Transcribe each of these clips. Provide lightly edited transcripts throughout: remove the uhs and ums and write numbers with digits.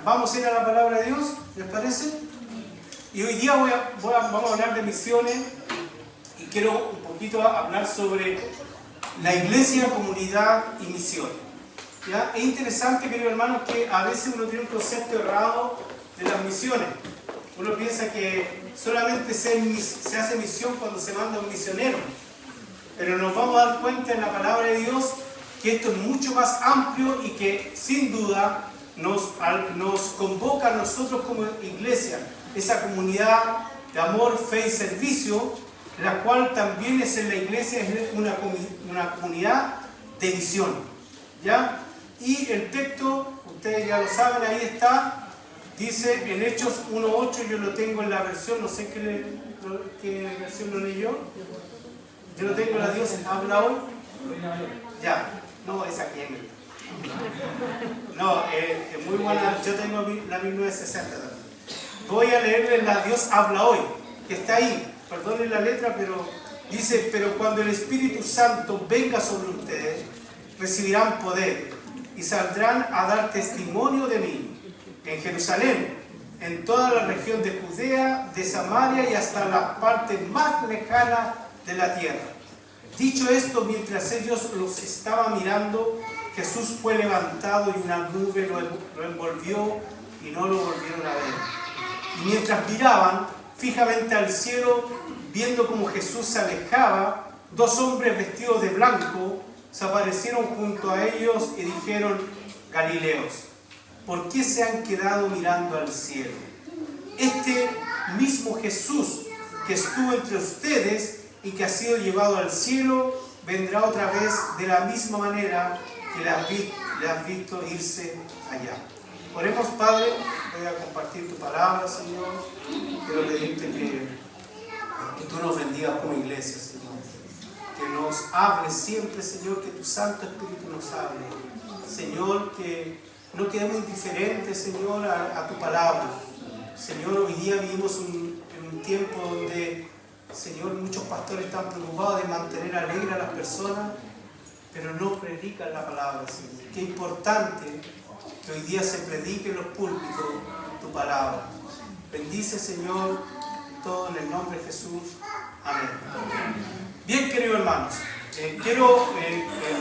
Vamos a ir a la palabra de Dios, ¿les parece? Y hoy día vamos a hablar de misiones y quiero un poquito hablar sobre la iglesia, comunidad y misión. ¿Ya? Es interesante, queridos hermanos, que a veces uno tiene un concepto errado de las misiones. Uno piensa que solamente se hace misión cuando se manda un misionero. Pero nos vamos a dar cuenta en la palabra de Dios que esto es mucho más amplio y que sin duda nos convoca a nosotros como iglesia, esa comunidad de amor, fe y servicio, la cual también es en la iglesia, es una comunidad de visión. ¿Ya? Y el texto, ustedes ya lo saben, ahí está, dice en Hechos 1.8, yo lo tengo en la versión, no sé qué versión lo leí yo. Yo lo tengo en la Dios habla hoy. Ya, no, esa aquí es mi. No, es muy buena, yo tengo la 1960 también. Voy a leerle la Dios habla hoy, que está ahí, perdonen la letra, pero dice, pero cuando el Espíritu Santo venga sobre ustedes, recibirán poder y saldrán a dar testimonio de mí en Jerusalén, en toda la región de Judea, de Samaria y hasta la parte más lejana de la tierra. Dicho esto, mientras ellos los estaban mirando, Jesús fue levantado y una nube lo envolvió y no lo volvieron a ver. Y mientras miraban fijamente al cielo, viendo como Jesús se alejaba, dos hombres vestidos de blanco se aparecieron junto a ellos y dijeron: Galileos, ¿por qué se han quedado mirando al cielo? Este mismo Jesús que estuvo entre ustedes y que ha sido llevado al cielo, vendrá otra vez de la misma manera que le has visto irse allá. Oremos, Padre, voy a compartir tu palabra, Señor. Quiero pedirte que tú nos bendigas como iglesia, Señor. Que nos hables siempre, Señor, que tu Santo Espíritu nos hable. Señor, que no quedemos indiferentes, Señor, a tu palabra. Señor, hoy día vivimos en un tiempo donde, Señor, muchos pastores están preocupados de mantener alegre a las personas, pero no predican la palabra, Señor. Qué importante que hoy día se predique en los púlpitos tu palabra. Bendice, Señor, todo en el nombre de Jesús. Amén. Bien, queridos hermanos, quiero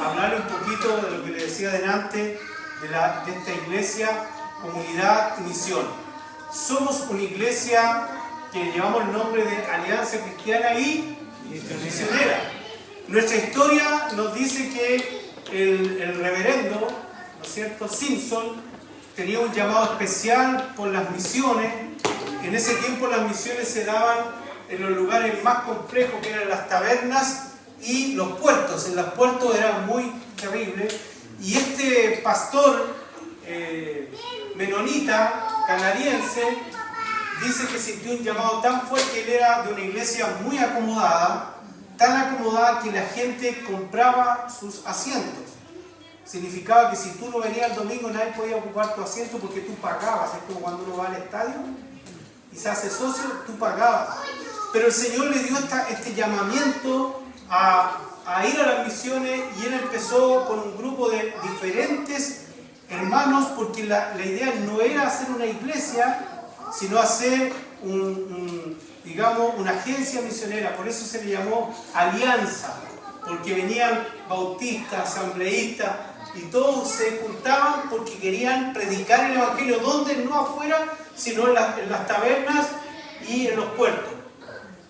hablar un poquito de lo que les decía delante de esta iglesia, comunidad y misión. Somos una iglesia que llevamos el nombre de Alianza Cristiana y Misionera. Nuestra historia nos dice que el reverendo, ¿no es cierto?, Simpson, tenía un llamado especial por las misiones. En ese tiempo las misiones se daban en los lugares más complejos, que eran las tabernas y los puertos. En los puertos eran muy terribles. Y este pastor menonita canadiense dice que sintió un llamado tan fuerte. Él era de una iglesia muy acomodada, tan acomodada que la gente compraba sus asientos. Significaba que si tú no venías el domingo, nadie podía ocupar tu asiento porque tú pagabas. Es como cuando uno va al estadio y se hace socio, tú pagabas. Pero el Señor le dio este llamamiento a ir a las misiones, y él empezó con un grupo de diferentes hermanos, porque la idea no era hacer una iglesia, sino hacer digamos, una agencia misionera. Por eso se le llamó Alianza, porque venían bautistas, asambleístas, y todos se juntaban porque querían predicar el evangelio, donde no afuera, sino en las tabernas y en los puertos.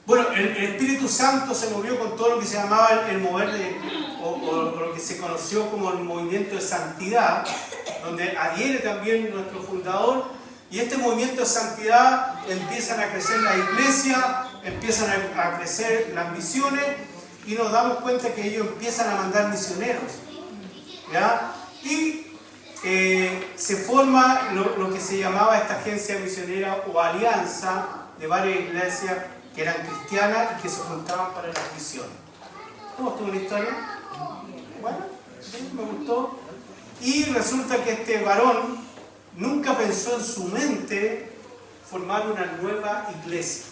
Bueno, el Espíritu Santo se movió con todo lo que se llamaba el mover o lo que se conoció como el movimiento de santidad, donde adhiere también nuestro fundador. Y este movimiento de santidad empiezan a crecer las iglesias, empiezan a crecer las misiones, y nos damos cuenta que ellos empiezan a mandar misioneros, ¿ya? Y se forma lo que se llamaba esta agencia misionera o alianza de varias iglesias que eran cristianas y que se juntaban para las misiones. ¿Cómo estuvo la historia? Bueno, sí, me gustó. Y resulta que este varón nunca pensó en su mente formar una nueva iglesia.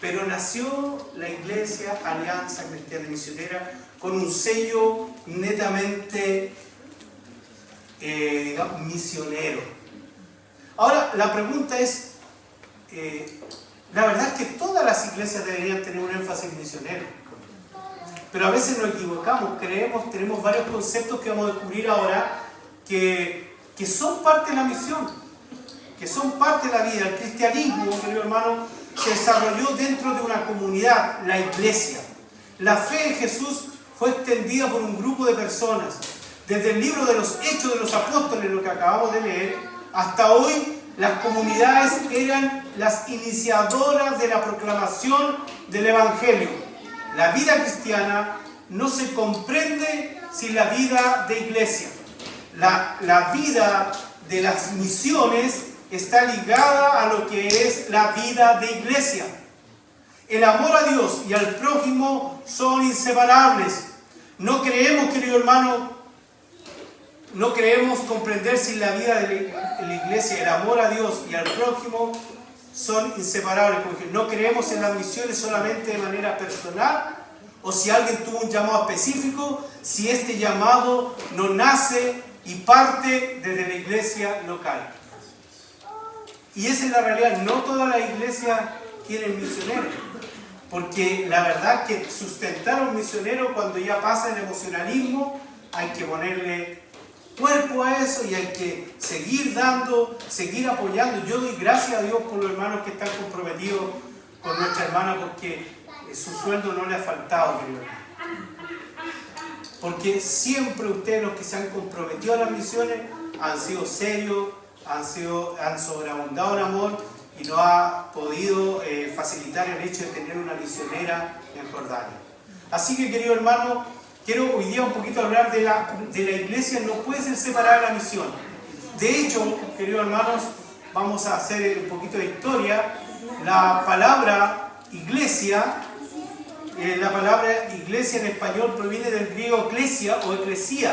Pero nació la iglesia Alianza Cristiana y Misionera con un sello netamente digamos, misionero. Ahora, la pregunta es, la verdad es que todas las iglesias deberían tener un énfasis misionero, pero a veces nos equivocamos, tenemos varios conceptos que vamos a descubrir ahora que son parte de la misión, que son parte de la vida. El cristianismo, querido hermano, se desarrolló dentro de una comunidad, la iglesia. La fe en Jesús fue extendida por un grupo de personas. Desde el libro de los Hechos de los Apóstoles, lo que acabamos de leer, hasta hoy, las comunidades eran las iniciadoras de la proclamación del Evangelio. La vida cristiana no se comprende sin la vida de iglesia. La vida de las misiones está ligada a lo que es la vida de iglesia. El amor a Dios y al prójimo son inseparables. No creemos, querido hermano, no creemos comprender sin la vida de la iglesia. El amor a Dios y al prójimo son inseparables, porque no creemos en las misiones solamente de manera personal, o si alguien tuvo un llamado específico, si este llamado no nace y parte desde la iglesia local. Y esa es la realidad. No todas las iglesias tienen misioneros, porque la verdad que sustentar a un misionero cuando ya pasa el emocionalismo, hay que ponerle cuerpo a eso y hay que seguir dando, seguir apoyando. Yo doy gracias a Dios por los hermanos que están comprometidos con nuestra hermana, porque su sueldo no le ha faltado, querido hermano. Porque siempre ustedes, los que se han comprometido a las misiones, han sido serios, han sobreabundado en amor y nos ha podido facilitar el hecho de tener una misionera en Jordania. Así que, querido hermano, quiero hoy día un poquito hablar de la iglesia. No puede ser separada de la misión. De hecho, queridos hermanos, vamos a hacer un poquito de historia. La palabra iglesia en español proviene del griego eclesia o eclesía,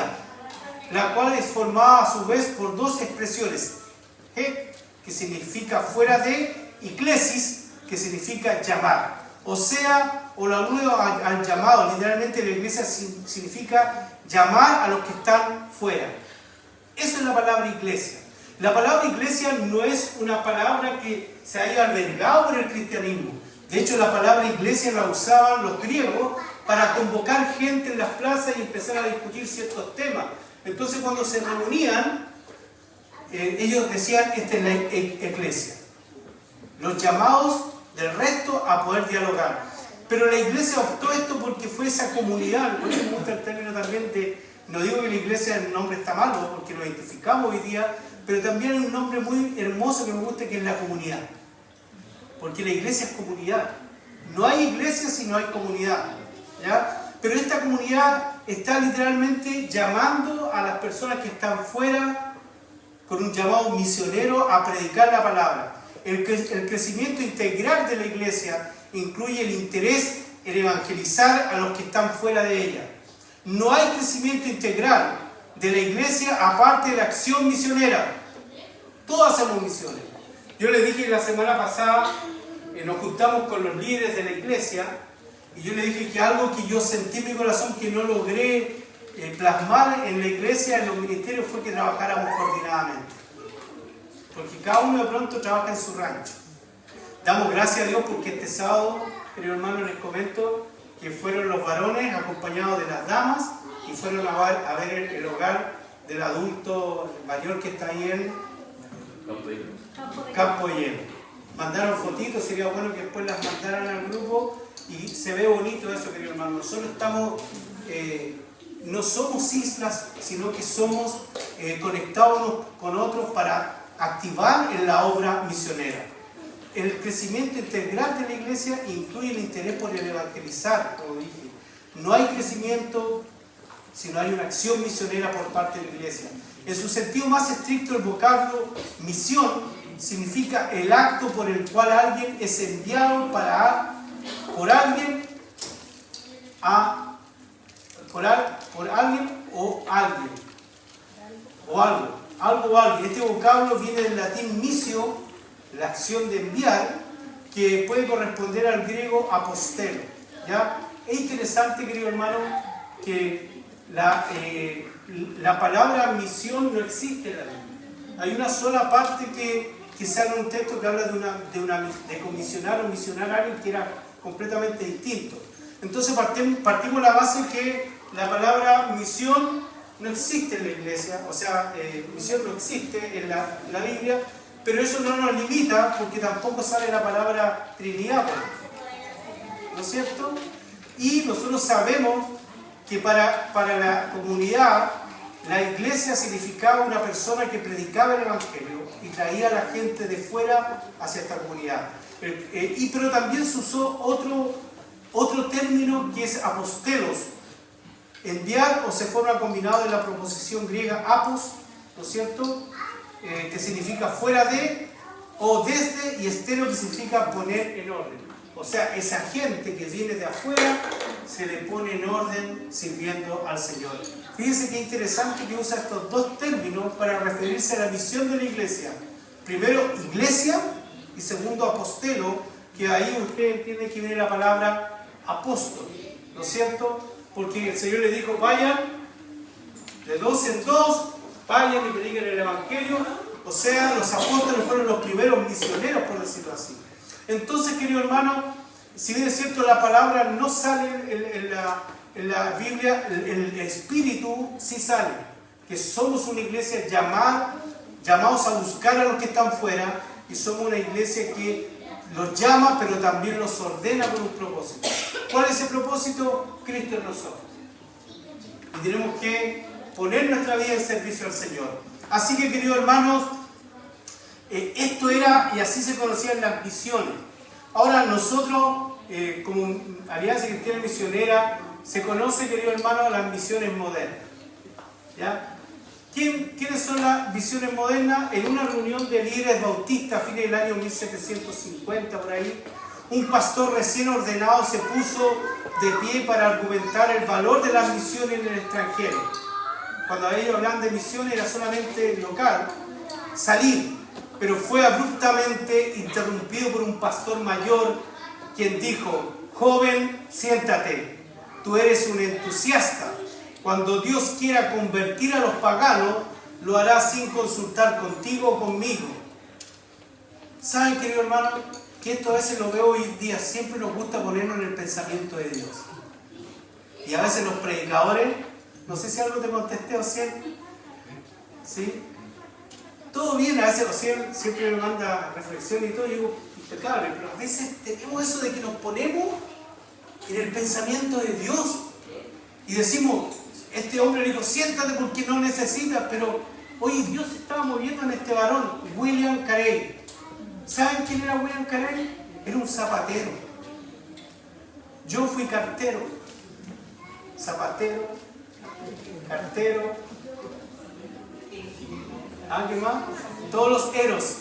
la cual es formada a su vez por dos expresiones: que significa fuera de, y klesis, que significa llamar. O sea, o lo alude al llamado. Literalmente la iglesia significa llamar a los que están fuera. Eso es la palabra iglesia. La palabra iglesia no es una palabra que se haya albergado por el cristianismo. De hecho, la palabra iglesia la usaban los griegos para convocar gente en las plazas y empezar a discutir ciertos temas. Entonces, cuando se reunían, ellos decían, esta es la iglesia. Los llamados del resto a poder dialogar. Pero la iglesia optó esto porque fue esa comunidad. Por eso me gusta el término también de, no digo que la iglesia el nombre está malo, porque lo identificamos hoy día, pero también hay un nombre muy hermoso que me gusta, que es la comunidad. Porque la iglesia es comunidad. No hay iglesia si no hay comunidad, ¿ya? Pero esta comunidad está literalmente llamando a las personas que están fuera con un llamado misionero a predicar la palabra. El crecimiento integral de la iglesia incluye el interés en evangelizar a los que están fuera de ella. No hay crecimiento integral de la iglesia aparte de la acción misionera. Todos hacemos misiones. Yo les dije la semana pasada, nos juntamos con los líderes de la iglesia, y yo les dije que algo que yo sentí en mi corazón que no logré plasmar en la iglesia, en los ministerios, fue que trabajáramos coordinadamente. Porque cada uno de pronto trabaja en su rancho. Damos gracias a Dios porque este sábado, querido hermano, les comento que fueron los varones acompañados de las damas y fueron a ver el hogar del adulto mayor que está ahí en Campo de Hielo. Mandaron fotitos, sería bueno que después las mandaran al grupo y se ve bonito eso, querido hermano. Nosotros estamos, no somos islas, sino que somos conectados unos con otros para activar en la obra misionera. El crecimiento integral de la iglesia incluye el interés por el evangelizar, como dije. No hay crecimiento si no hay una acción misionera por parte de la iglesia. En su sentido más estricto, el vocablo misión significa el acto por el cual alguien es enviado por alguien o alguien. Este vocablo viene del latín missio, la acción de enviar, que puede corresponder al griego apostelo, ¿ya? Es interesante, querido hermano, que la palabra misión no existe en la Biblia. Hay una sola parte que sale en un texto que habla de comisionar o misionar a alguien que era completamente distinto. Entonces partimos la base que la palabra misión no existe en la iglesia, o sea, misión no existe en la Biblia, pero eso no nos limita porque tampoco sale la palabra Trinidad, ¿no es cierto? Y nosotros sabemos que para la comunidad la iglesia significaba una persona que predicaba el Evangelio y traía a la gente de fuera hacia esta comunidad. Pero también se usó otro término que es apostelos. Enviar o se forma combinado de la proposición griega apos, ¿no es cierto? Que significa fuera de o desde, y estero, que significa poner en orden. O sea, esa gente que viene de afuera se le pone en orden sirviendo al Señor. Fíjense qué interesante que usa estos dos términos para referirse a la misión de la iglesia. Primero, iglesia, y segundo, apostelo, que ahí usted entiende que viene la palabra apóstol, ¿no es cierto? Porque el Señor le dijo, vayan de dos en dos, vayan y prediquen el Evangelio. O sea, los apóstoles fueron los primeros misioneros, por decirlo así. Entonces, querido hermano, si bien es cierto la palabra no sale en la Biblia, el Espíritu sí sale. Que somos una iglesia llamados a buscar a los que están fuera, y somos una iglesia que los llama, pero también los ordena con un propósito. ¿Cuál es ese propósito? Cristo en nosotros. Y tenemos que poner nuestra vida en servicio al Señor. Así que, queridos hermanos, esto era, y así se conocían las misiones. Ahora nosotros, como Alianza Cristiana Misionera, se conoce, queridos hermanos, las misiones modernas. ¿Ya? ¿Quiénes son las misiones modernas? En una reunión de líderes bautistas a fines del año 1750, por ahí, un pastor recién ordenado se puso de pie para argumentar el valor de las misiones en el extranjero. Cuando ellos hablan de misiones era solamente local, salir, pero fue abruptamente interrumpido por un pastor mayor quien dijo, joven, siéntate, tú eres un entusiasta. Cuando Dios quiera convertir a los paganos, lo hará sin consultar contigo o conmigo. ¿Saben, querido hermano? Que esto a veces lo veo hoy en día, siempre nos gusta ponernos en el pensamiento de Dios. Y a veces los predicadores, no sé si algo te contesté, Ociel, ¿sí? Todo bien, a veces Ociel siempre me manda reflexiones y todo, y digo, impecable, pero a veces tenemos eso de que nos ponemos en el pensamiento de Dios y decimos, este hombre le dijo, siéntate porque no necesitas, pero oye, Dios se estaba moviendo en este varón, William Carey. ¿Saben quién era William Carey? Era un zapatero. Yo fui cartero, zapatero, cartero, ¿alguien más? Todos los eros.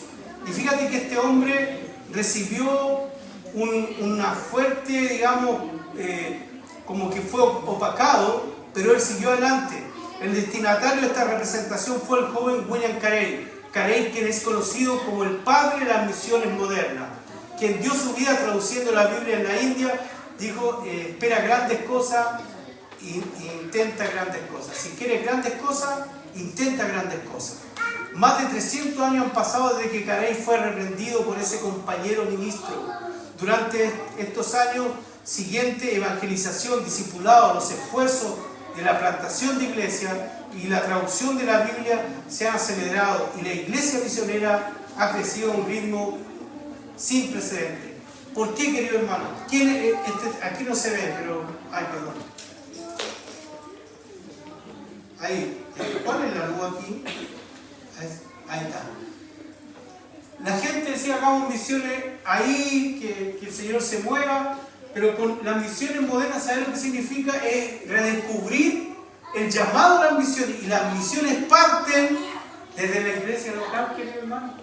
Y fíjate que este hombre recibió una fuerte, digamos, como que fue opacado, pero él siguió adelante. El destinatario de esta representación fue el joven William Carey. Carey, quien es conocido como el padre de las misiones modernas, quien dio su vida traduciendo la Biblia en la India, dijo, espera grandes cosas e intenta grandes cosas. Si quieres grandes cosas, intenta grandes cosas. Más de 300 años han pasado desde que Carey fue reprendido por ese compañero ministro. Durante estos años siguientes, evangelización, discipulado, los esfuerzos de la plantación de iglesias y la traducción de la Biblia se han acelerado y la iglesia misionera ha crecido a un ritmo sin precedentes. ¿Por qué, querido hermano? Aquí no se ve, pero... Ay, perdón. Ahí. ¿Cuál es la luz aquí? Ahí está. La gente decía, hagamos misiones ahí, que el Señor se mueva, pero con las misiones modernas, ¿saben lo que significa? Es redescubrir el llamado a las misiones. Y las misiones parten desde la iglesia local, querido hermano.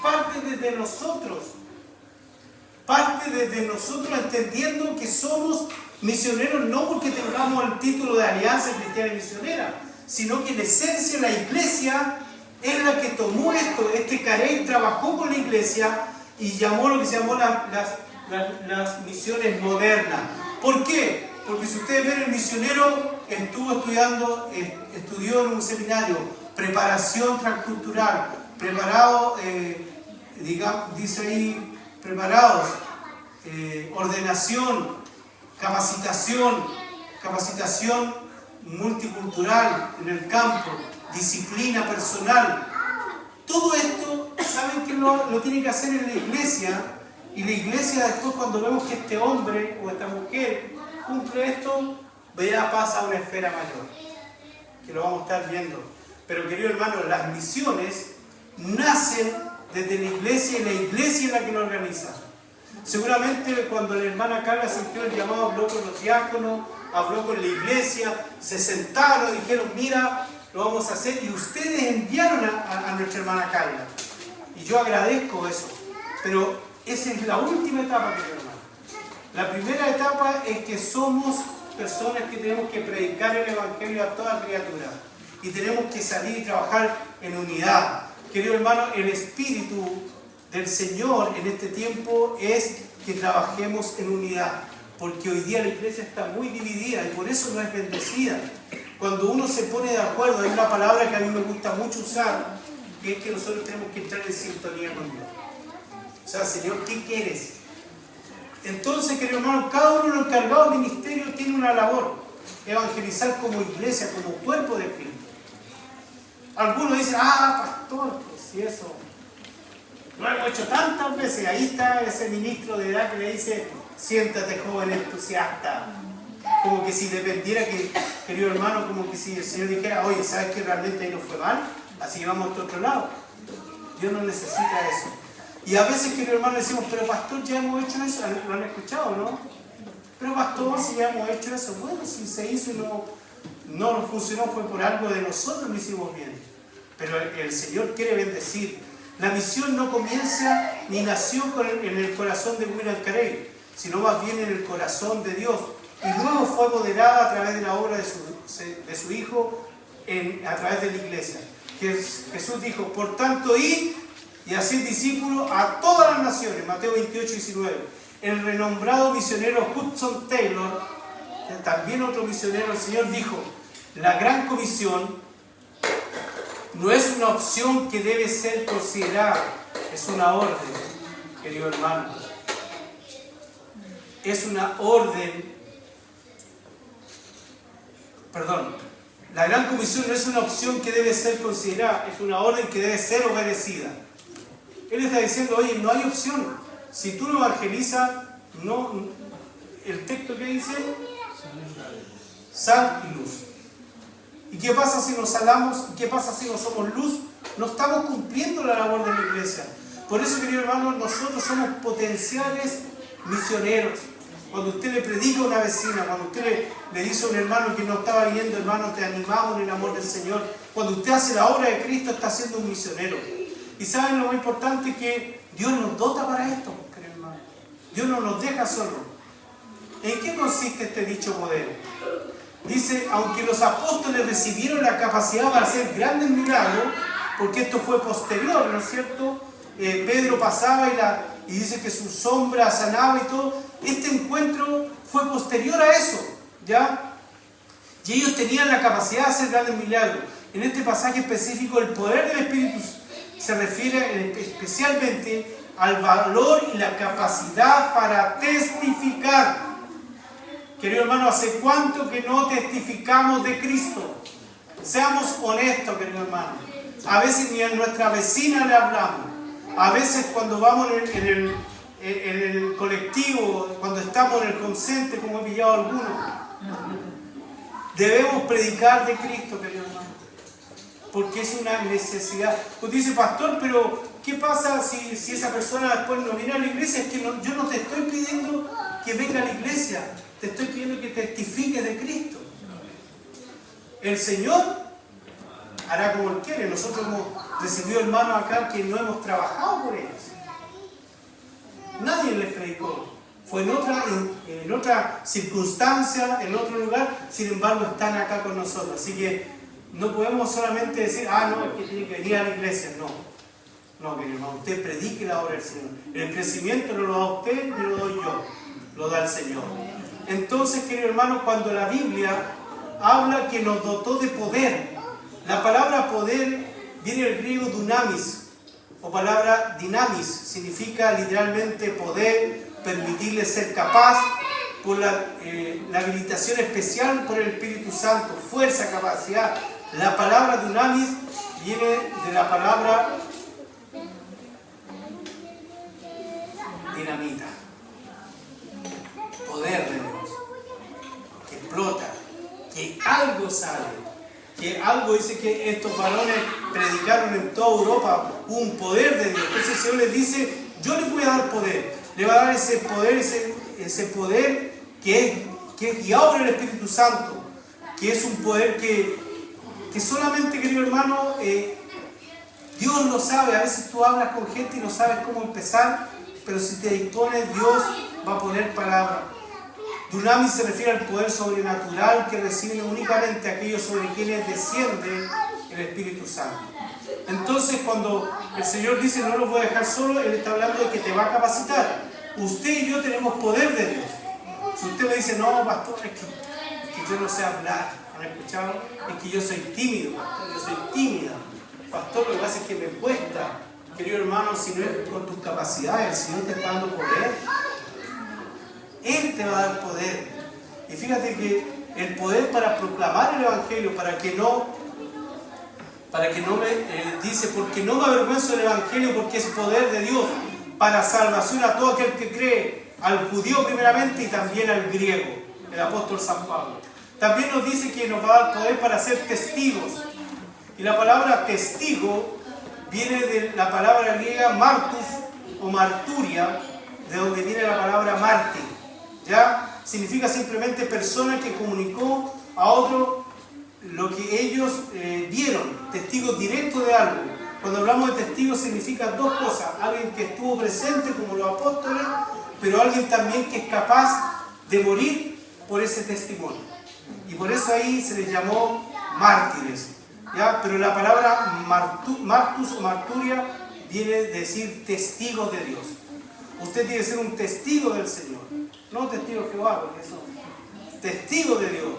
Parten desde nosotros. Parte desde nosotros entendiendo que somos misioneros no porque tengamos el título de Alianza Cristiana Misionera, sino que en esencia la iglesia es la que tomó esto. Este Carey trabajó con la iglesia y llamó lo que se llamó las misiones modernas. ¿Por qué? Porque si ustedes ven el misionero estudió en un seminario, preparación transcultural, preparado, dice ahí, preparados, ordenación, capacitación multicultural en el campo, disciplina personal. Todo esto, ¿saben que lo tiene que hacer en la iglesia? Y la iglesia después, cuando vemos que este hombre o esta mujer cumple esto, ya pasa a una esfera mayor, que lo vamos a estar viendo. Pero querido hermano, las misiones nacen desde la iglesia y la iglesia es la que lo organiza. Seguramente cuando la hermana Carla sintió el llamado, habló con los diáconos, habló con la iglesia, se sentaron y dijeron, mira, lo vamos a hacer, y ustedes enviaron a nuestra hermana Carla. Y yo agradezco eso, pero esa es la última etapa, querido hermano. La primera etapa es que somos personas que tenemos que predicar el Evangelio a toda criatura y tenemos que salir y trabajar en unidad. Querido hermano, el Espíritu del Señor en este tiempo es que trabajemos en unidad, porque hoy día la iglesia está muy dividida y por eso no es bendecida. Cuando uno se pone de acuerdo, hay una palabra que a mí me gusta mucho usar, que es que nosotros tenemos que entrar en sintonía con Dios. O sea, Señor, ¿qué quieres? Entonces, querido hermano, cada uno de los encargados del ministerio tiene una labor: evangelizar como iglesia, como cuerpo de Cristo. Algunos dicen, pastor, pues si eso lo hemos hecho tantas veces. Ahí está ese ministro de edad que le dice, siéntate joven entusiasta. Como que si dependiera que, querido hermano, como que si el Señor dijera, oye, ¿sabes que realmente ahí nos fue mal? Así que vamos a otro lado. Dios no necesita eso. Y a veces, querido hermano, decimos, pero pastor, ya hemos hecho eso. ¿Lo han escuchado, no? Pero pastor, si ya hemos hecho eso. Bueno, si se hizo y no nos funcionó, fue por algo de nosotros, lo hicimos bien. Pero el Señor quiere bendecir. La misión no comienza ni nació en el corazón de William Carey, sino más bien en el corazón de Dios. Y luego fue moderada a través de la obra de su Hijo, a través de la iglesia. Jesús dijo, por tanto, id y haced discípulos a todas las naciones. Mateo 28, 19. El renombrado misionero Hudson Taylor, también otro misionero, el Señor dijo, la gran comisión no es una opción que debe ser considerada, es una orden, querido hermano. Es una orden. La gran comisión no es una opción que debe ser considerada, es una orden que debe ser obedecida. Él está diciendo, oye, no hay opción. Si tú no evangelizas, no. El texto que dice, sal y luz. ¿Y qué pasa si nos salamos? ¿Y qué pasa si no somos luz? No estamos cumpliendo la labor de la iglesia. Por eso, querido hermano, nosotros somos potenciales misioneros. Cuando usted le predica a una vecina, cuando usted le dice a un hermano que no estaba viendo, hermano, te animamos en el amor del Señor. Cuando usted hace la obra de Cristo, está siendo un misionero. Y saben lo más importante, que Dios nos dota para esto, querido hermano. Dios no nos deja solos. ¿En qué consiste este dicho poder? Dice, aunque los apóstoles recibieron la capacidad para hacer grandes milagros, porque esto fue posterior, ¿no es cierto? Pedro pasaba y dice que su sombra sanaba y todo. Este encuentro fue posterior a eso, ¿ya? Y ellos tenían la capacidad de hacer grandes milagros. En este pasaje específico, el poder del Espíritu se refiere especialmente al valor y la capacidad para testificar. Querido hermano, ¿hace cuánto que no testificamos de Cristo? Seamos honestos, querido hermano. A veces ni a nuestra vecina le hablamos. A veces cuando vamos en el colectivo, cuando estamos en el consente, como he pillado algunos, debemos predicar de Cristo, querido hermano. Porque es una necesidad. Pues dice, pastor, pero ¿qué pasa si esa persona después no viene a la iglesia? Es que yo no te estoy pidiendo que venga a la iglesia. Te estoy pidiendo que testifiques de Cristo. El Señor hará como Él quiere. Nosotros hemos recibido hermanos acá que no hemos trabajado por ellos. Nadie les predicó. Fue en otra circunstancia, en otro lugar, sin embargo están acá con nosotros. Así que no podemos solamente decir, no, es que tiene que venir a la iglesia. No, querido hermano, usted predique la obra del Señor. El crecimiento no lo da usted ni lo doy yo, lo da el Señor. Entonces, querido hermano, cuando la Biblia habla que nos dotó de poder. La palabra poder viene del griego dunamis, o palabra dinamis, significa literalmente poder, permitirle ser capaz, por la habilitación especial por el Espíritu Santo, fuerza, capacidad. La palabra dunamis viene de la palabra dinamita, poder de Dios, que explota, que algo sale. Que algo dice que estos varones predicaron en toda Europa un poder de Dios. Entonces el Señor les dice, yo les voy a dar poder. Le va a dar ese poder que es guiado por el Espíritu Santo. Que es un poder que solamente, querido hermano, Dios lo sabe. A veces tú hablas con gente y no sabes cómo empezar, pero si te dispones, Dios va a poner palabras. Dunamis se refiere al poder sobrenatural que reciben únicamente aquellos sobre quienes desciende el Espíritu Santo. Entonces, cuando el Señor dice no los voy a dejar solo, Él está hablando de que te va a capacitar. Usted y yo tenemos poder de Dios. Si usted me dice, no, pastor, es que yo no sé hablar, ¿han escuchado? Es que yo soy tímido, pastor, yo soy tímida. Pastor, lo que pasa es que me cuesta. Querido hermano, si no es con tus capacidades, el Señor te está dando poder. Él te va a dar poder. Y fíjate que el poder para proclamar el Evangelio, para que no me dice, porque no me avergüenzo del Evangelio, porque es poder de Dios para salvación a todo aquel que cree, al judío primeramente y también al griego, el apóstol San Pablo. También nos dice que nos va a dar poder para ser testigos. Y la palabra testigo viene de la palabra griega martus o marturia, de donde viene la palabra mártir. ¿Ya? Significa simplemente persona que comunicó a otro lo que ellos vieron, testigos directos de algo. Cuando hablamos de testigos significa dos cosas: alguien que estuvo presente como los apóstoles, pero alguien también que es capaz de morir por ese testimonio. Y por eso ahí se les llamó mártires. ¿Ya? Pero la palabra martus o marturia viene de decir testigos de Dios. Usted tiene que ser un testigo del Señor. No testigo de Jehová, porque eso. Testigo de Dios,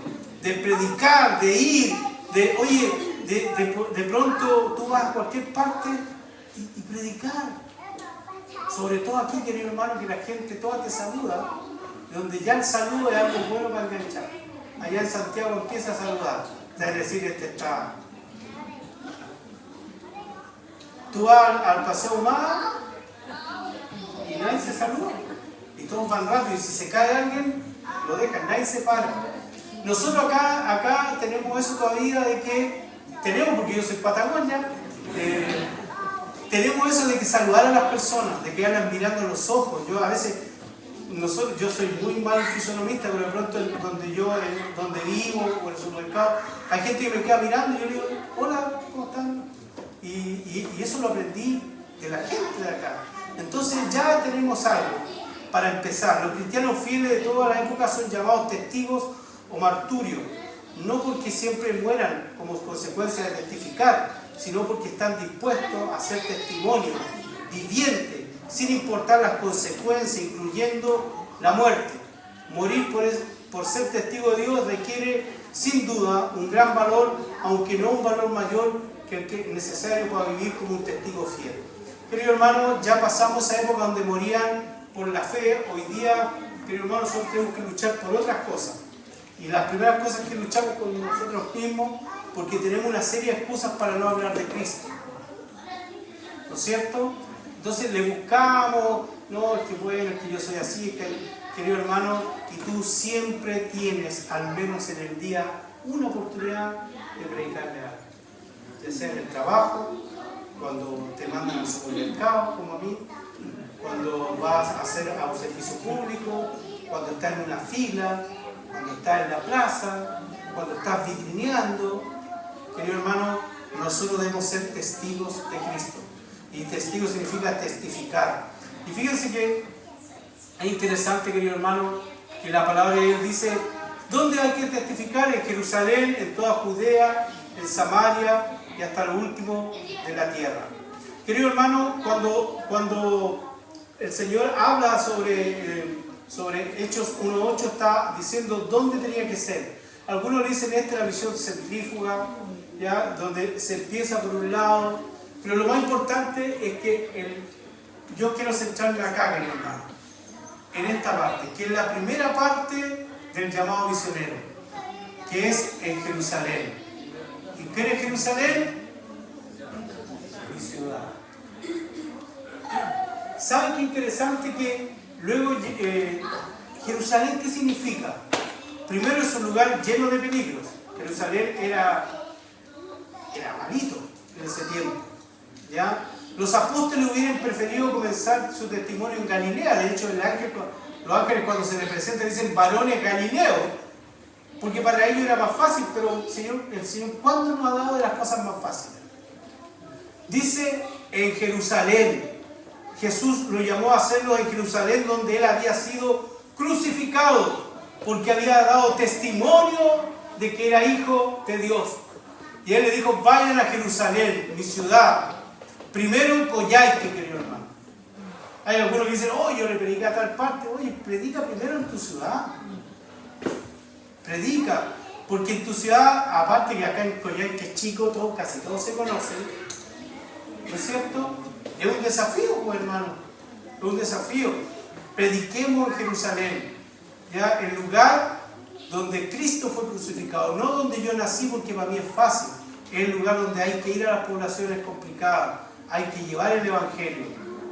de predicar, de ir, de pronto tú vas a cualquier parte y predicar. Sobre todo aquí, querido hermano, que la gente toda te saluda, donde ya el saludo es algo bueno para enganchar. Allá en Santiago empieza a saludar, es decir, está. Tú vas al Paseo Humada y nadie se saluda. Y todos van rápido, y si se cae alguien, lo dejan, nadie se para. Nosotros acá tenemos eso todavía de que, porque yo soy Patagonia, tenemos eso de que saludar a las personas, de que andan mirando a los ojos. Yo a veces, yo soy muy mal fisonomista, pero de pronto donde vivo o en el supermercado, hay gente que me queda mirando y yo le digo, hola, ¿cómo están? Y eso lo aprendí de la gente de acá. Entonces ya tenemos algo. Para empezar, los cristianos fieles de toda la época son llamados testigos o marturios, no porque siempre mueran como consecuencia de testificar, sino porque están dispuestos a hacer testimonio viviente, sin importar las consecuencias, incluyendo la muerte. Morir por ser testigo de Dios requiere, sin duda, un gran valor, aunque no un valor mayor que el que es necesario para vivir como un testigo fiel. Querido hermano, ya pasamos esa época donde morían por la fe. Hoy día, querido hermano, nosotros tenemos que luchar por otras cosas. Y las primeras cosas que luchamos con nosotros mismos, porque tenemos una serie de excusas para no hablar de Cristo. ¿No es cierto? Entonces le buscamos, no, es que bueno, es que yo soy así, es que, querido hermano, y tú siempre tienes, al menos en el día, una oportunidad de predicarle a alguien. Ya sea en el trabajo, cuando te mandan al supermercado, como a mí, cuando vas a hacer a un servicio público, cuando estás en una fila, cuando estás en la plaza, cuando estás vitrineando. Querido hermano, nosotros debemos ser testigos de Cristo. Y testigo significa testificar. Y fíjense que es interesante, querido hermano, que la palabra de Dios dice, ¿dónde hay que testificar? En Jerusalén, en toda Judea, en Samaria y hasta lo último de la tierra. Querido hermano, cuando el Señor habla sobre Hechos 1.8, está diciendo dónde tenía que ser. Algunos le dicen esta es la visión centrífuga, ¿ya? Donde se empieza por un lado, pero lo más importante es que yo quiero centrarme acá, querido hermano, en esta parte, que es la primera parte del llamado misionero, que es en Jerusalén. ¿Y qué es Jerusalén? Mi ciudad. ¿Saben qué interesante que luego Jerusalén qué significa? Primero es un lugar lleno de peligros. Jerusalén era malito en ese tiempo, ¿ya? Los apóstoles hubieran preferido comenzar su testimonio en Galilea. De hecho, los ángeles cuando se les presentan dicen varones galileos, porque para ellos era más fácil, pero el Señor ¿cuándo nos ha dado de las cosas más fáciles? Dice en Jerusalén. Jesús lo llamó a hacerlo en Jerusalén, donde Él había sido crucificado, porque había dado testimonio de que era hijo de Dios. Y Él le dijo, vayan a Jerusalén, mi ciudad. Primero en Coyhaique, querido hermano. Hay algunos que dicen, oh, yo le prediqué a tal parte. Oye, predica primero en tu ciudad. Predica. Porque en tu ciudad, aparte que acá en Coyhaique es chico, casi todos se conocen. ¿No es cierto? Es un desafío, pues, hermano. Es un desafío. Prediquemos en Jerusalén. ¿Ya? El lugar donde Cristo fue crucificado. No donde yo nací porque para mí es fácil. Es el lugar donde hay que ir a las poblaciones complicadas. Hay que llevar el Evangelio.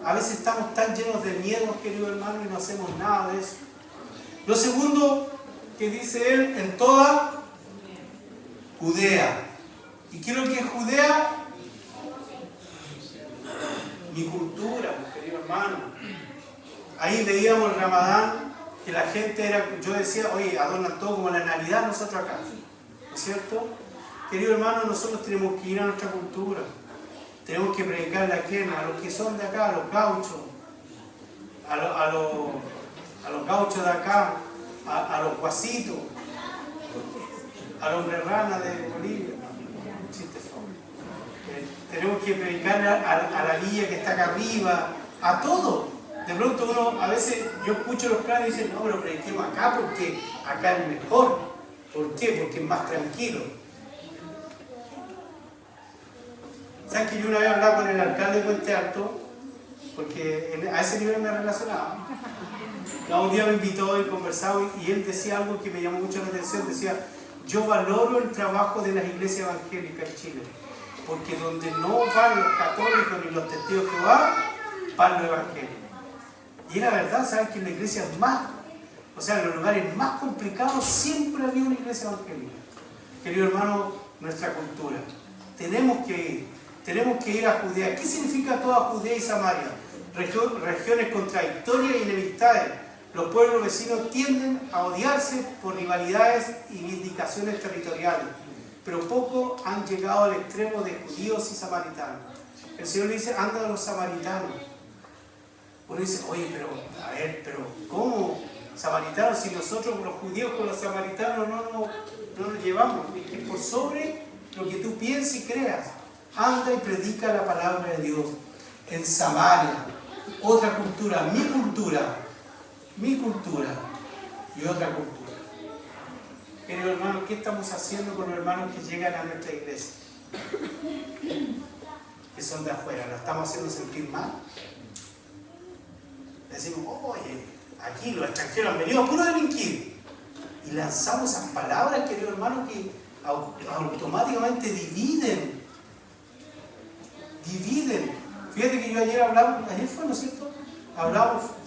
A veces estamos tan llenos de miedos, querido hermano, y no hacemos nada de eso. Lo segundo que dice él, en toda Judea. ¿Y qué es lo que es Judea? Mi cultura, querido hermano. Ahí veíamos el Ramadán, que la gente yo decía, oye, adornan todo como la Navidad nosotros acá. ¿No es cierto? Querido hermano, nosotros tenemos que ir a nuestra cultura. Tenemos que predicarle a quién, a los que son de acá, a los gauchos, a los gauchos de acá, a los guasitos, a los guerranas de Bolivia. Tenemos que predicarle a la guía que está acá arriba, a todo. De pronto uno, a veces yo escucho los planes y dicen, no, pero prediquemos acá porque acá es mejor. ¿Por qué? Porque es más tranquilo. ¿Saben que yo una vez hablaba con el alcalde de Puente Alto? Porque a ese nivel me relacionaba. Un día me invitó y conversaba y él decía algo que me llamó mucho la atención. Decía, yo valoro el trabajo de las iglesias evangélicas en Chile. Porque donde no van los católicos ni los testigos de Jehová, van los evangélicos. Y era verdad, ¿saben que en la iglesia en los lugares más complicados siempre había una iglesia evangélica? Querido hermano, nuestra cultura. Tenemos que ir a Judea. ¿Qué significa toda Judea y Samaria? Regiones contradictorias y enemistades. Los pueblos vecinos tienden a odiarse por rivalidades y vindicaciones territoriales, pero pocos han llegado al extremo de judíos y samaritanos. El Señor le dice, anda a los samaritanos. Uno dice, oye, pero ¿cómo samaritanos si nosotros los judíos con los samaritanos no nos llevamos? Es por sobre lo que tú pienses y creas. Anda y predica la palabra de Dios. En Samaria, otra cultura, mi cultura y otra cultura. Querido hermano, ¿qué estamos haciendo con los hermanos que llegan a nuestra iglesia? Que son de afuera, ¿los estamos haciendo sentir mal? Decimos, oye, aquí los extranjeros han venido a puro delinquir. Y lanzamos esas palabras, querido hermano, que automáticamente dividen. Fíjate que yo ayer fue, ¿no es cierto?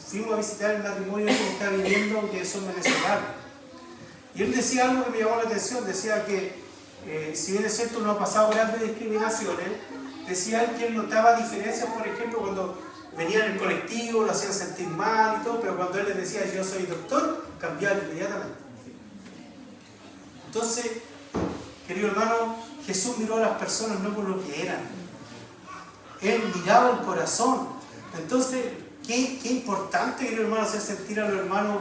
Fuimos a visitar el matrimonio que está viviendo, que son venezolanos. Y él decía algo que me llamó la atención, decía que, si bien es cierto, no ha pasado grandes discriminaciones, decía él que él notaba diferencias, por ejemplo, cuando venían en el colectivo, lo hacían sentir mal y todo, pero cuando él les decía, yo soy doctor, cambiaban inmediatamente. Entonces, querido hermano, Jesús miró a las personas no por lo que eran. Él miraba el corazón. Entonces, qué importante, querido hermano, hacer sentir a los hermanos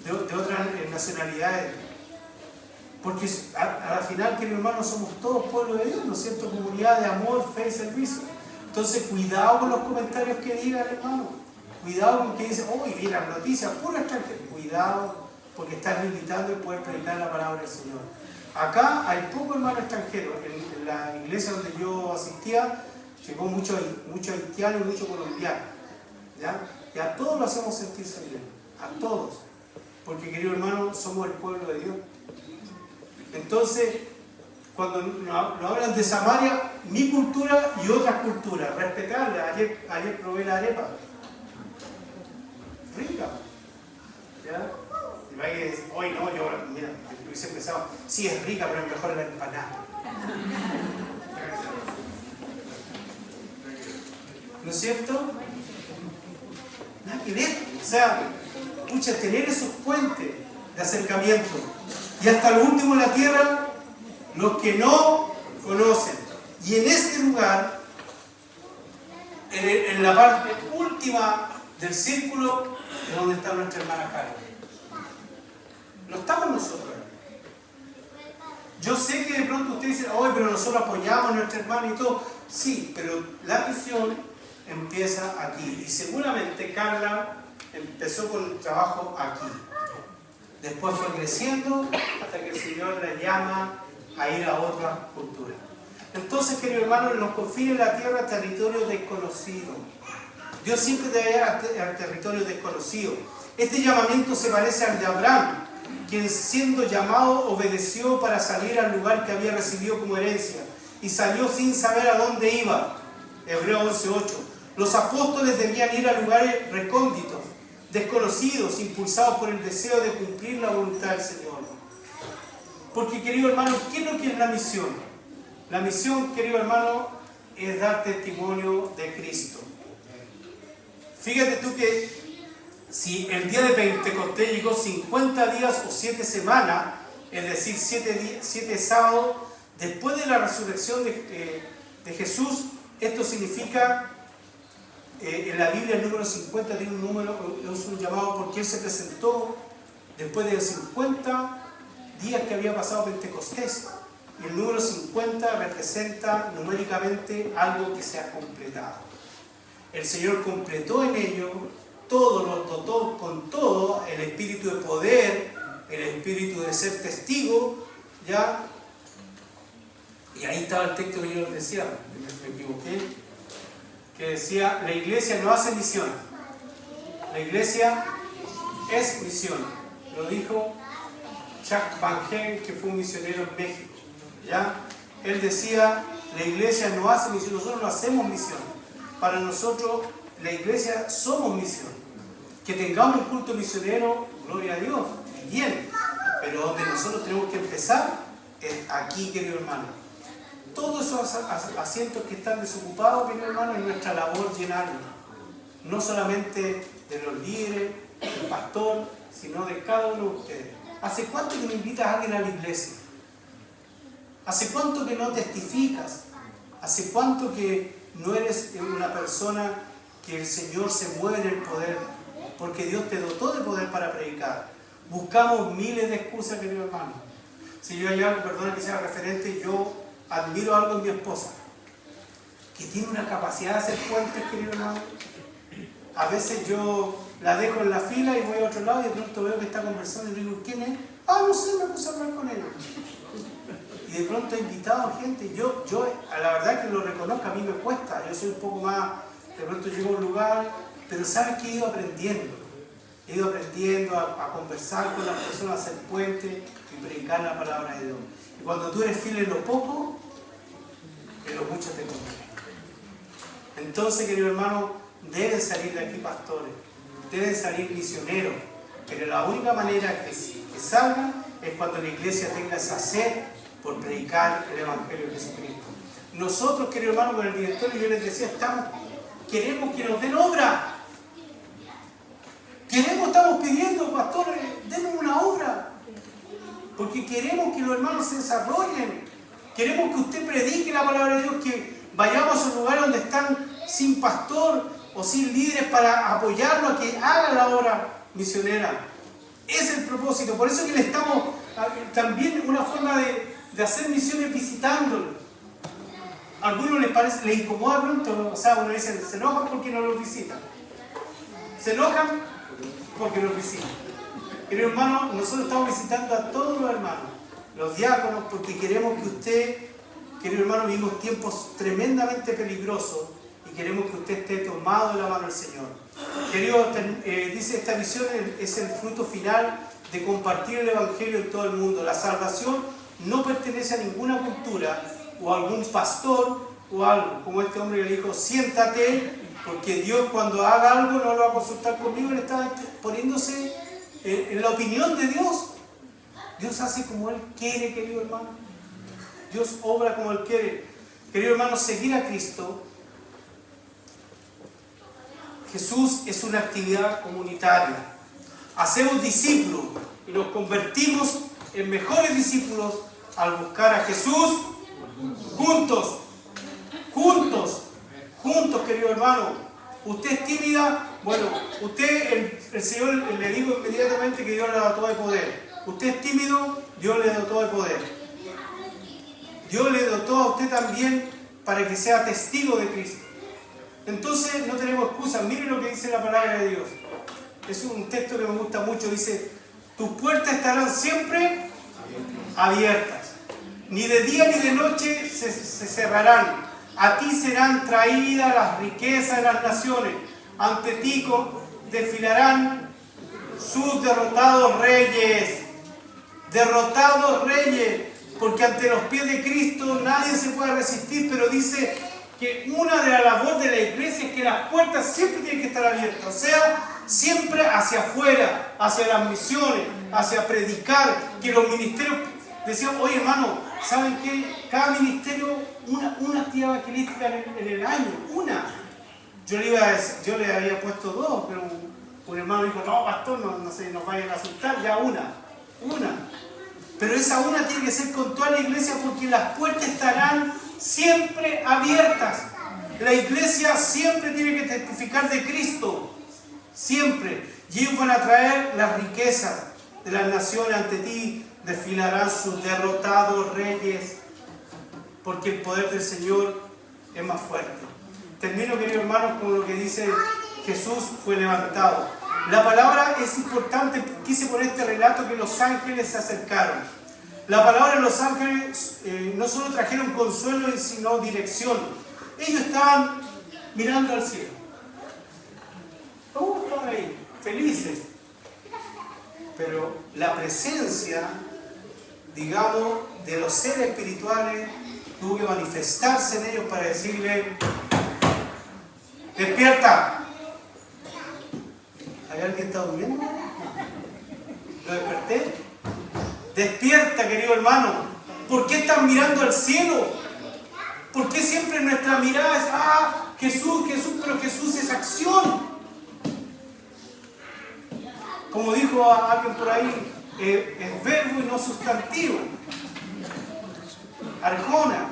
de otras nacionalidades. Porque al final, querido hermano, somos todos pueblo de Dios, ¿no es cierto? Comunidad de amor, fe y servicio. Entonces, cuidado con los comentarios que digan, hermano. Cuidado con que dicen, uy, mira, noticias, pura extranjera. Cuidado, porque estás limitando el poder predicar la palabra del Señor. Acá hay pocos hermanos extranjeros. En la iglesia donde yo asistía, llegó mucho haitiano y mucho colombiano. ¿Ya? Y a todos lo hacemos sentirse bien. A todos. Porque, querido hermano, somos el pueblo de Dios. Entonces, cuando nos hablan de Samaria, mi cultura y otras culturas, respetarla. Ayer probé la arepa. Rica. ¿Ya? Y va a decir, hoy no, yo, mira, hubiese pensado, sí es rica, pero es mejor la empanada. ¿No es cierto? Nada que ver. O sea, pucha, tener esos puentes de acercamiento. Y hasta lo último en la tierra, los que no conocen. Y en este lugar, en la parte última del círculo, es donde está nuestra hermana Karen. No estamos nosotros. Yo sé que de pronto ustedes dicen, oye, pero nosotros apoyamos a nuestra hermana y todo. Sí, pero la misión empieza aquí. Y seguramente Carla empezó con el trabajo aquí. Después fue creciendo hasta que el Señor la llama a ir a otra cultura. Entonces, querido hermano, en los confines de la tierra, territorio desconocido. Dios siempre te lleva al territorio desconocido. Este llamamiento se parece al de Abraham, quien siendo llamado obedeció para salir al lugar que había recibido como herencia y salió sin saber a dónde iba. Hebreos 11:8. Los apóstoles debían ir a lugares recónditos, desconocidos, impulsados por el deseo de cumplir la voluntad del Señor. Porque, querido hermano, ¿qué es lo que es la misión? La misión, querido hermano, es dar testimonio de Cristo. Fíjate tú que si el día de Pentecostés llegó 50 días o 7 semanas, es decir, 7 sábados, después de la resurrección de Jesús, esto significa, en la Biblia el número 50 tiene un número, es un llamado porque Él se presentó después de 50 días que había pasado Pentecostés. Y el número 50 representa numéricamente algo que se ha completado. El Señor completó en ello todo, lo dotó con todo, el espíritu de poder, el espíritu de ser testigo, ¿ya? Y ahí estaba el texto que yo les decía, me equivoqué, que decía, la iglesia no hace misión, la iglesia es misión. Lo dijo Chuck Van Gen, que fue un misionero en México, ¿ya? Él decía, la iglesia no hace misión, nosotros no hacemos misión. Para nosotros, la iglesia somos misión. Que tengamos un culto misionero, gloria a Dios, bien. Pero donde nosotros tenemos que empezar es aquí, querido hermano. Todos esos asientos que están desocupados, querido hermano, es nuestra labor llenarlos. No solamente de los líderes, del pastor, sino de cada uno de ustedes. ¿Hace cuánto que no invitas a alguien a la iglesia? ¿Hace cuánto que no testificas? ¿Hace cuánto que no eres una persona que el Señor se mueve en el poder? Porque Dios te dotó de poder para predicar. Buscamos miles de excusas, querido hermano. Si yo hay algo, perdona que sea referente, yo admiro algo en mi esposa, que tiene una capacidad de hacer puentes, querido hermano. A veces yo la dejo en la fila y voy a otro lado y de pronto veo que está conversando y digo, ¿quién es? Ah, no sé, me puse a hablar con ella. Y de pronto he invitado gente. Yo a la verdad que lo reconozco, a mí me cuesta. Yo soy un poco más, de pronto llego a un lugar, pero sabes que he ido aprendiendo. He ido aprendiendo a conversar con las personas, a hacer puentes y predicar la palabra de Dios. Y cuando tú eres fiel en lo poco, en lo mucho te conviene. Entonces, querido hermano, deben salir de aquí pastores, deben salir misioneros, pero la única manera que salgan es cuando la iglesia tenga esa sed por predicar el Evangelio de Jesucristo. Nosotros, querido hermano, con el directorio, yo les decía, queremos que nos den obra. Estamos pidiendo, pastores, denos una obra. Porque queremos que los hermanos se desarrollen. Queremos que usted predique la palabra de Dios, que vayamos a un lugar donde están sin pastor o sin líderes para apoyarlo a que haga la obra misionera. Ese es el propósito. Por eso que le estamos también una forma de hacer misiones visitándolo. A algunos les incomoda pronto, o sea, uno dice, se enojan porque no los visitan. Se enojan porque los visitan. Querido hermano, nosotros estamos visitando a todos los hermanos, los diáconos, porque queremos que usted, querido hermano, vivimos tiempos tremendamente peligrosos y queremos que usted esté tomado de la mano del Señor. Querido, dice, esta visión es el fruto final de compartir el Evangelio en todo el mundo. La salvación no pertenece a ninguna cultura o a algún pastor o algo, como este hombre que le dijo, siéntate, porque Dios cuando haga algo no lo va a consultar conmigo, él está poniéndose en la opinión de Dios. Dios hace como Él quiere, querido hermano. Dios obra como Él quiere. Querido hermano, seguir a Cristo, Jesús es una actividad comunitaria. Hacemos discípulos y nos convertimos en mejores discípulos al buscar a Jesús juntos. Juntos, querido hermano. Usted es tímida, bueno, usted, el Señor le dijo inmediatamente que Dios le dotó de poder. Usted es tímido, Dios le dotó de poder. Dios le dotó a usted también para que sea testigo de Cristo. Entonces no tenemos excusa. Miren lo que dice la palabra de Dios. Es un texto que me gusta mucho. Dice, tus puertas estarán siempre abiertas. Ni de día ni de noche se cerrarán. A ti serán traídas las riquezas de las naciones. Ante ti desfilarán sus derrotados reyes. Derrotados reyes. Porque ante los pies de Cristo nadie se puede resistir. Pero dice que una de las labores de la iglesia es que las puertas siempre tienen que estar abiertas. O sea, siempre hacia afuera, hacia las misiones, hacia predicar. Que los ministerios decían, oye hermano, ¿saben qué? Cada ministerio, una actividad evangelística en el año, una. Yo le había puesto dos, pero un hermano dijo, no pastor, no se nos vayan a asustar, ya una. Pero esa una tiene que ser con toda la iglesia porque las puertas estarán siempre abiertas. La iglesia siempre tiene que testificar de Cristo. Siempre. Y ellos van a traer las riquezas de las naciones ante ti. Desfilarán sus derrotados reyes. Porque el poder del Señor es más fuerte. Termino, queridos hermanos, con lo que dice Jesús fue levantado. La palabra es importante. Quise poner este relato que los ángeles se acercaron. La palabra de los ángeles no solo trajeron consuelo, sino dirección. Ellos estaban mirando al cielo. Estaban ahí, felices. Pero la presencia, digamos, de los seres espirituales tuvo que manifestarse en ellos para decirle, despierta. ¿Hay alguien que está durmiendo? ¿Lo desperté? Despierta, querido hermano. ¿Por qué están mirando al cielo? ¿Por qué siempre nuestra mirada es, Jesús, pero Jesús es acción? Como dijo alguien por ahí, es verbo y no sustantivo. Arjona,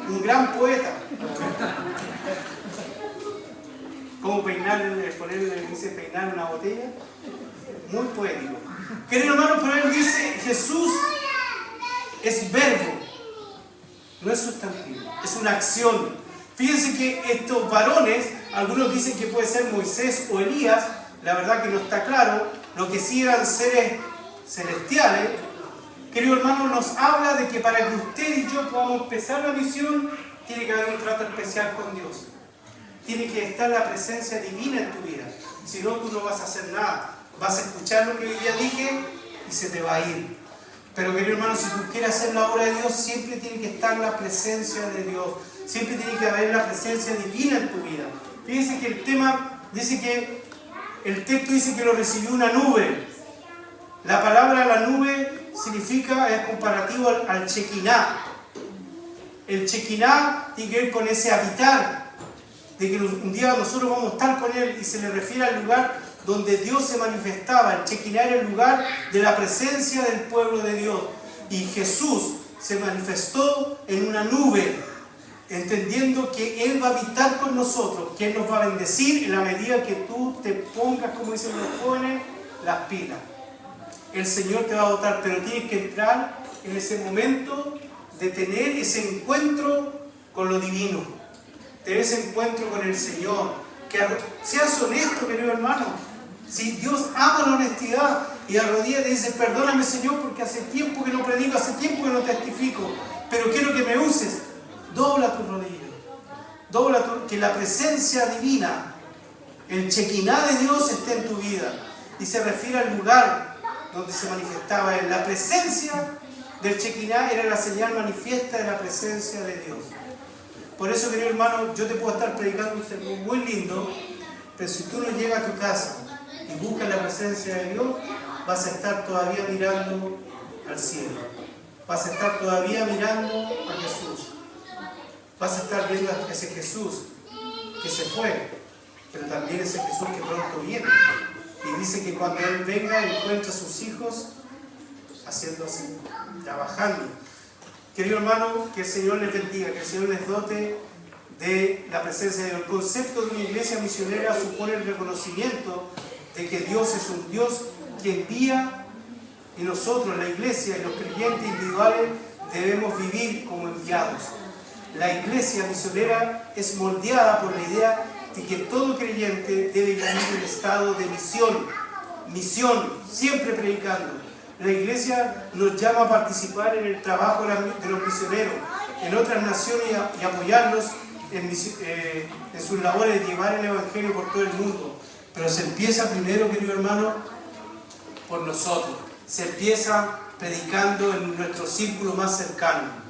un gran poeta. ¿Cómo dice peinar una botella? Muy poético. Querido hermano, pero él dice, Jesús es verbo, no es sustantivo, es una acción. Fíjense que estos varones, algunos dicen que puede ser Moisés o Elías, la verdad que no está claro, lo que sí eran seres celestiales. Querido hermano, nos habla de que para que usted y yo podamos empezar la misión, tiene que haber un trato especial con Dios. Tiene que estar la presencia divina en tu vida. Si no, tú no vas a hacer nada. Vas a escuchar lo que hoy día dije y se te va a ir. Pero querido hermano, si tú quieres hacer la obra de Dios, siempre tiene que estar la presencia de Dios. Siempre tiene que haber la presencia divina en tu vida. Fíjense que el texto dice que lo recibió una nube. La palabra la nube significa, es comparativo al Shekinah. El Shekinah tiene que ver con ese habitar, de que un día nosotros vamos a estar con Él, y se le refiere al lugar donde Dios se manifestaba. El Shekinah era el lugar de la presencia del pueblo de Dios. Y Jesús se manifestó en una nube, entendiendo que Él va a habitar con nosotros, que Él nos va a bendecir en la medida que tú te pongas, como dicen los jóvenes, las pilas. El Señor te va a dotar, pero tienes que entrar en ese momento de tener ese encuentro con lo divino, tener ese encuentro con el Señor. Que seas honesto, querido hermano. Si Dios ama la honestidad y arrodilla y dice, perdóname Señor porque hace tiempo que no predico, hace tiempo que no testifico, pero quiero que me uses. Dobla tus rodillas. Que la presencia divina, el Chequiná de Dios esté en tu vida. Y se refiere al lugar donde se manifestaba Él. La presencia del Chequiná era la señal manifiesta de la presencia de Dios. Por eso, querido hermano, yo te puedo estar predicando un sermón muy lindo, pero si tú no llegas a tu casa y buscas la presencia de Dios, vas a estar todavía mirando al cielo. Vas a estar todavía mirando a Jesús. Vas a estar viendo a ese Jesús que se fue, pero también ese Jesús que pronto viene. Y dice que cuando Él venga, encuentra a sus hijos haciendo así, trabajando. Querido hermano, que el Señor les bendiga, que el Señor les dote de la presencia de Dios. El concepto de una iglesia misionera supone el reconocimiento de que Dios es un Dios que envía, y nosotros, la iglesia y los creyentes individuales, debemos vivir como enviados. La iglesia misionera es moldeada por la idea de que todo creyente debe vivir en estado de misión, siempre predicando. La iglesia nos llama a participar en el trabajo de los misioneros en otras naciones y apoyarlos en sus labores de llevar el Evangelio por todo el mundo. Pero se empieza primero, querido hermano, por nosotros. Se empieza predicando en nuestro círculo más cercano.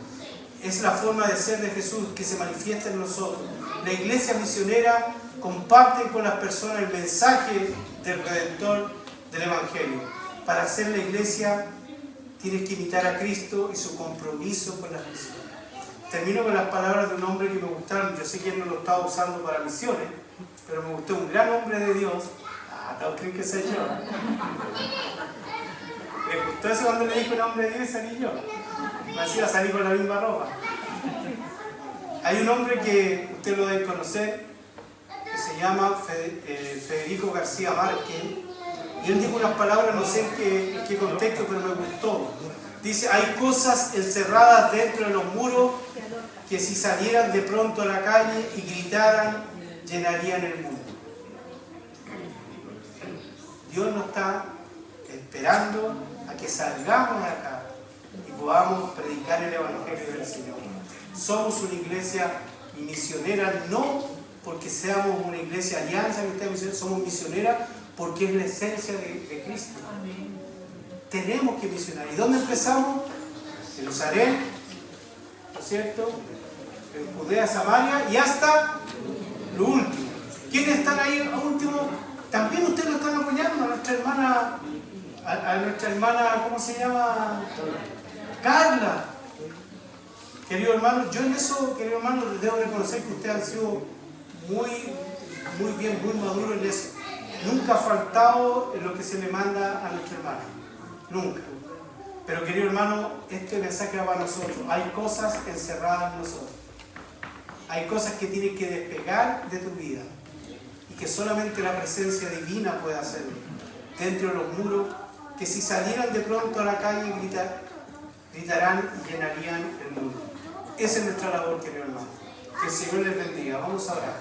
Es la forma de ser de Jesús que se manifiesta en nosotros. La iglesia misionera comparte con las personas el mensaje del Redentor del Evangelio. Para hacer la iglesia tienes que imitar a Cristo y su compromiso con las misiones. Termino con las palabras de un hombre que me gustaron. Yo sé que él no lo estaba usando para misiones, pero me gustó, un gran hombre de Dios. ¿No creen que soy yo? ¿Les gustó eso cuando le dijo un hombre de Dios y salí yo? Me hacía salir con la misma ropa. Hay un hombre que usted lo debe conocer, que se llama Federico García Márquez. Y él dijo unas palabras, no sé en qué contexto, pero me gustó. Dice, hay cosas encerradas dentro de los muros que si salieran de pronto a la calle y gritaran, llenarían el mundo. Dios nos está esperando a que salgamos de acá y podamos predicar el Evangelio del Señor. Somos una iglesia misionera, no porque seamos una iglesia alianza, somos misioneras porque es la esencia de Cristo. Tenemos que misionar. ¿Y dónde empezamos? Jerusalén, ¿no es cierto? En Judea, Samaria y hasta lo último. ¿Quiénes están ahí a último? También ustedes lo están apoyando a nuestra hermana, ¿cómo se llama? Carla. Querido hermano, yo en eso, querido hermano, les debo reconocer que ustedes han sido muy bien, muy maduros en eso. Nunca ha faltado en lo que se le manda a nuestra hermana. Nunca. Pero querido hermano, este mensaje va para nosotros. Hay cosas encerradas en nosotros. Hay cosas que tienes que despegar de tu vida. Y que solamente la presencia divina puede hacerlo. Dentro de los muros, que si salieran de pronto a la calle gritarán y llenarían el mundo. Esa es nuestra labor, querido hermano. Que el Señor les bendiga. Vamos a orar.